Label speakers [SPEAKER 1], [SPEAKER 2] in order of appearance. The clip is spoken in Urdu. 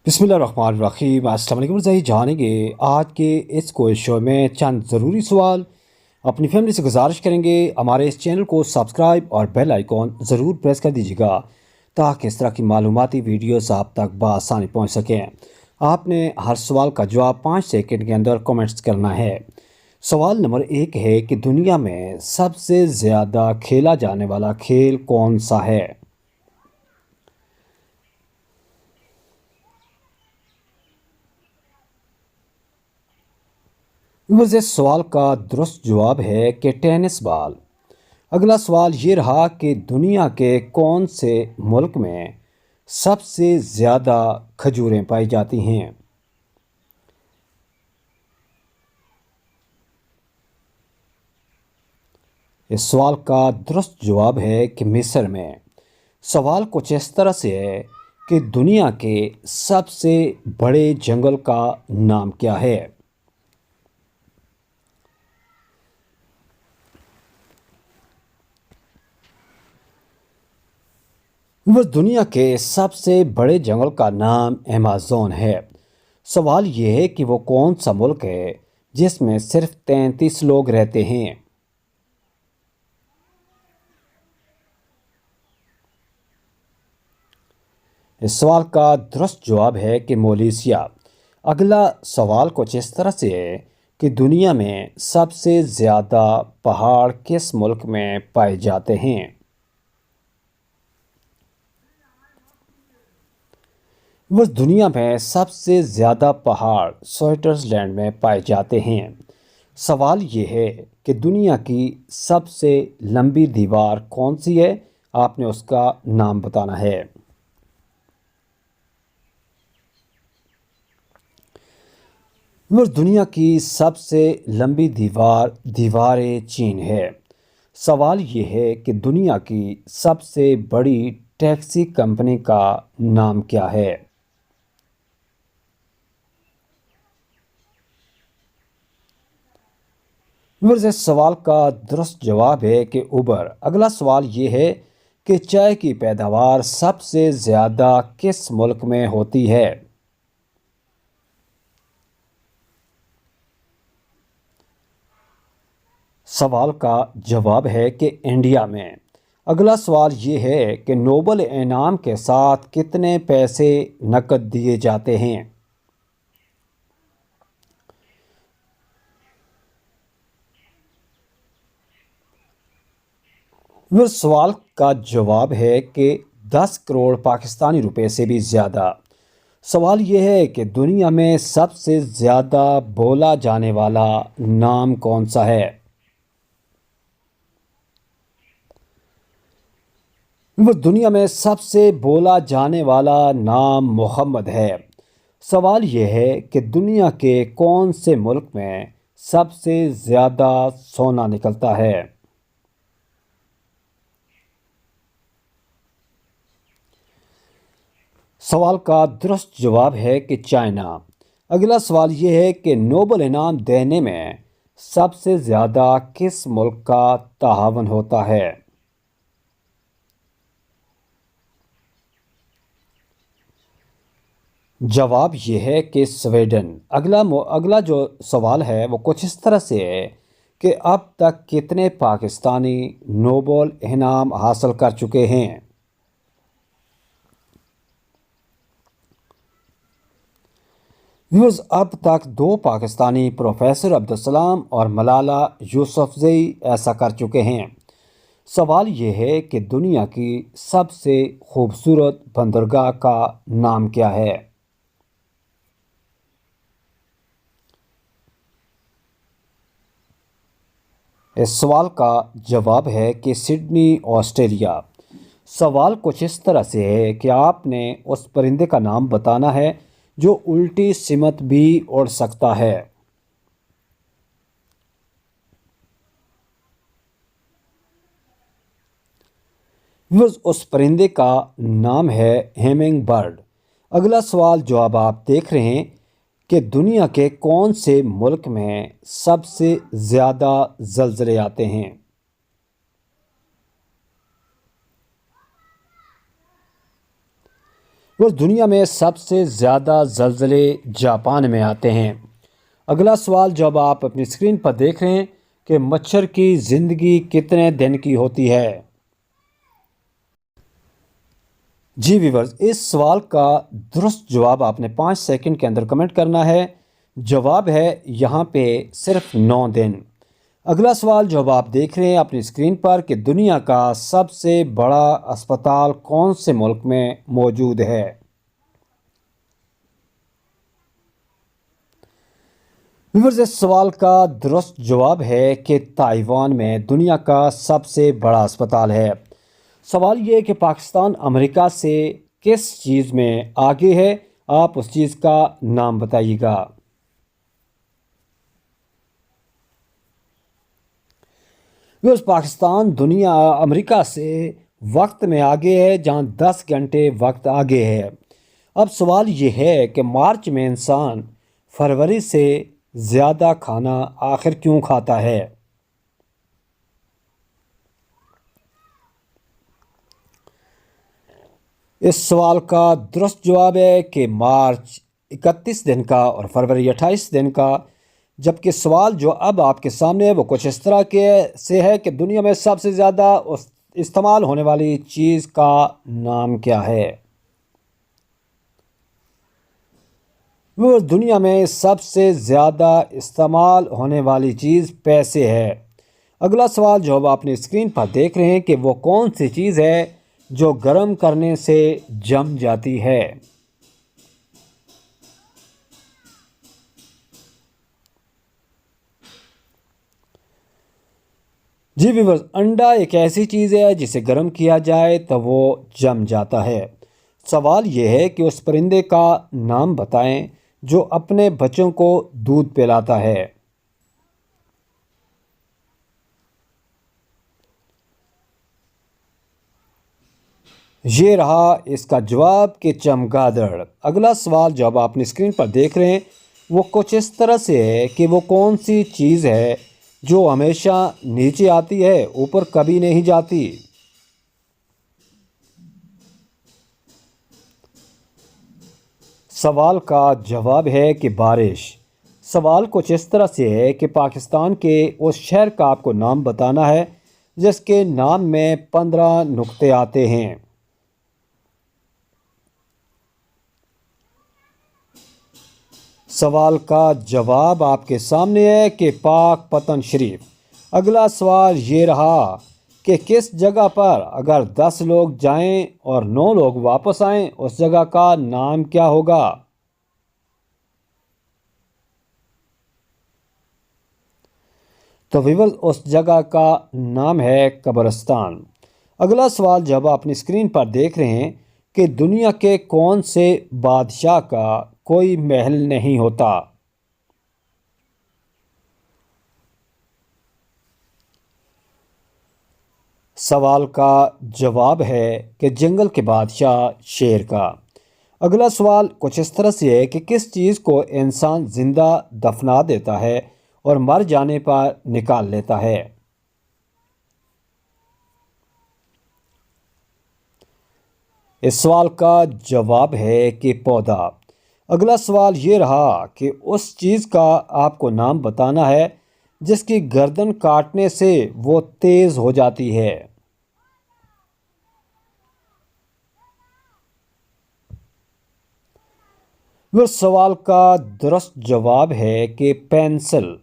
[SPEAKER 1] بسم اللہ الرحمن الرحیم۔ السلام علیکم ورحمۃ جانیں گے آج کے اس کوئز شو میں چند ضروری سوال۔ اپنی فیملی سے گزارش کریں گے ہمارے اس چینل کو سبسکرائب اور بیل آئیکن ضرور پریس کر دیجیے گا تاکہ اس طرح کی معلوماتی ویڈیوز آپ تک بآسانی پہنچ سکیں۔ آپ نے ہر سوال کا جواب 5 سیکنڈ کے اندر کمنٹس کرنا ہے۔ سوال نمبر 1 ہے کہ دنیا میں سب سے زیادہ کھیلا جانے والا کھیل کون سا ہے؟ اس سوال کا درست جواب ہے کہ ٹینس بال۔ اگلا سوال یہ رہا کہ دنیا کے کون سے ملک میں سب سے زیادہ کھجوریں پائی جاتی ہیں؟ اس سوال کا درست جواب ہے کہ مصر میں۔ سوال کچھ اس طرح سے ہے کہ دنیا کے سب سے بڑے جنگل کا نام کیا ہے؟ وہ دنیا کے سب سے بڑے جنگل کا نام ایمیزون ہے۔ سوال یہ ہے کہ وہ کون سا ملک ہے جس میں صرف 33 لوگ رہتے ہیں؟ اس سوال کا درست جواب ہے کہ مولیشیا۔ اگلا سوال کچھ اس طرح سے ہے کہ دنیا میں سب سے زیادہ پہاڑ کس ملک میں پائے جاتے ہیں؟ وہ دنیا میں سب سے زیادہ پہاڑ سوئٹزرلینڈ میں پائے جاتے ہیں۔ سوال یہ ہے کہ دنیا کی سب سے لمبی دیوار کون سی ہے؟ آپ نے اس کا نام بتانا ہے۔ وہ دنیا کی سب سے لمبی دیوار چین ہے۔ سوال یہ ہے کہ دنیا کی سب سے بڑی ٹیکسی کمپنی کا نام کیا ہے؟ اس سوال کا درست جواب ہے کہ اوبر۔ اگلا سوال یہ ہے کہ چائے کی پیداوار سب سے زیادہ کس ملک میں ہوتی ہے؟ سوال کا جواب ہے کہ انڈیا میں۔ اگلا سوال یہ ہے کہ نوبل انعام کے ساتھ کتنے پیسے نقد دیے جاتے ہیں؟ وہ سوال کا جواب ہے کہ 10 کروڑ پاکستانی روپے سے بھی زیادہ۔ سوال یہ ہے کہ دنیا میں سب سے زیادہ بولا جانے والا نام کون سا ہے؟ وہ دنیا میں سب سے بولا جانے والا نام محمد ہے۔ سوال یہ ہے کہ دنیا کے کون سے ملک میں سب سے زیادہ سونا نکلتا ہے؟ سوال کا درست جواب ہے کہ چائنا۔ اگلا سوال یہ ہے کہ نوبل انعام دینے میں سب سے زیادہ کس ملک کا تعاون ہوتا ہے؟ جواب یہ ہے کہ سویڈن۔ اگلا جو سوال ہے وہ کچھ اس طرح سے ہے کہ اب تک کتنے پاکستانی نوبل انعام حاصل کر چکے ہیں؟ اب تک 2 پاکستانی پروفیسر عبدالسلام اور ملالہ یوسفزئی ایسا کر چکے ہیں۔ سوال یہ ہے کہ دنیا کی سب سے خوبصورت بندرگاہ کا نام کیا ہے؟ اس سوال کا جواب ہے کہ سڈنی، آسٹریلیا۔ سوال کچھ اس طرح سے ہے کہ آپ نے اس پرندے کا نام بتانا ہے جو الٹی سمت بھی اڑ سکتا ہے۔ اس پرندے کا نام ہے ہیمنگ برڈ۔ اگلا سوال جو اب آپ دیکھ رہے ہیں کہ دنیا کے کون سے ملک میں سب سے زیادہ زلزلے آتے ہیں؟ اور دنیا میں سب سے زیادہ زلزلے جاپان میں آتے ہیں۔ اگلا سوال جو اب آپ اپنی اسکرین پر دیکھ رہے ہیں کہ مچھر کی زندگی کتنے دن کی ہوتی ہے؟ جی ویورز، اس سوال کا درست جواب آپ نے 5 سیکنڈ کے اندر کمنٹ کرنا ہے۔ جواب ہے یہاں پہ صرف 9 دن۔ اگلا سوال جو اب آپ دیکھ رہے ہیں اپنی اسکرین پر کہ دنیا کا سب سے بڑا اسپتال کون سے ملک میں موجود ہے؟ ویورز، اس سوال کا درست جواب ہے کہ تائیوان میں دنیا کا سب سے بڑا اسپتال ہے۔ سوال یہ ہے کہ پاکستان امریکہ سے کس چیز میں آگے ہے؟ آپ اس چیز کا نام بتائیے گا۔ پاکستان امریکہ سے وقت میں آگے ہے، جہاں 10 گھنٹے وقت آگے ہے۔ اب سوال یہ ہے کہ مارچ میں انسان فروری سے زیادہ کھانا آخر کیوں کھاتا ہے؟ اس سوال کا درست جواب ہے کہ مارچ 31 دن کا اور فروری 28 دن کا، جبکہ سوال جو اب آپ کے سامنے ہے وہ کچھ اس طرح سے ہے کہ دنیا میں سب سے زیادہ استعمال ہونے والی چیز کا نام کیا ہے؟ وہ دنیا میں سب سے زیادہ استعمال ہونے والی چیز پیسے ہے۔ اگلا سوال جو اب آپ نے اسکرین پر دیکھ رہے ہیں کہ وہ کون سی چیز ہے جو گرم کرنے سے جم جاتی ہے؟ جی ویورز، انڈا ایک ایسی چیز ہے جسے گرم کیا جائے تو وہ جم جاتا ہے۔ سوال یہ ہے کہ اس پرندے کا نام بتائیں جو اپنے بچوں کو دودھ پلاتا ہے۔ یہ رہا اس کا جواب کہ چمگادڑ۔ اگلا سوال جو اب آپ نے اسکرین پر دیکھ رہے ہیں وہ کچھ اس طرح سے ہے کہ وہ کون سی چیز ہے جو ہمیشہ نیچے آتی ہے، اوپر کبھی نہیں جاتی؟ سوال کا جواب ہے کہ بارش۔ سوال کچھ اس طرح سے ہے کہ پاکستان کے اس شہر کا آپ کو نام بتانا ہے جس کے نام میں 15 نقطے آتے ہیں۔ سوال کا جواب آپ کے سامنے ہے کہ پاک پتن شریف۔ اگلا سوال یہ رہا کہ کس جگہ پر اگر 10 لوگ جائیں اور 9 لوگ واپس آئیں اس جگہ کا نام کیا ہوگا؟ تو ویورز، اس جگہ کا نام ہے قبرستان۔ اگلا سوال جب آپ اپنی اسکرین پر دیکھ رہے ہیں کہ دنیا کے کون سے بادشاہ کا کوئی محل نہیں ہوتا؟ سوال کا جواب ہے کہ جنگل کے بادشاہ شیر کا۔ اگلا سوال کچھ اس طرح سے ہے کہ کس چیز کو انسان زندہ دفنا دیتا ہے اور مر جانے پر نکال لیتا ہے؟ اس سوال کا جواب ہے کہ پودا۔ اگلا سوال یہ رہا کہ اس چیز کا آپ کو نام بتانا ہے جس کی گردن کاٹنے سے وہ تیز ہو جاتی ہے۔ وہ سوال کا درست جواب ہے کہ پینسل۔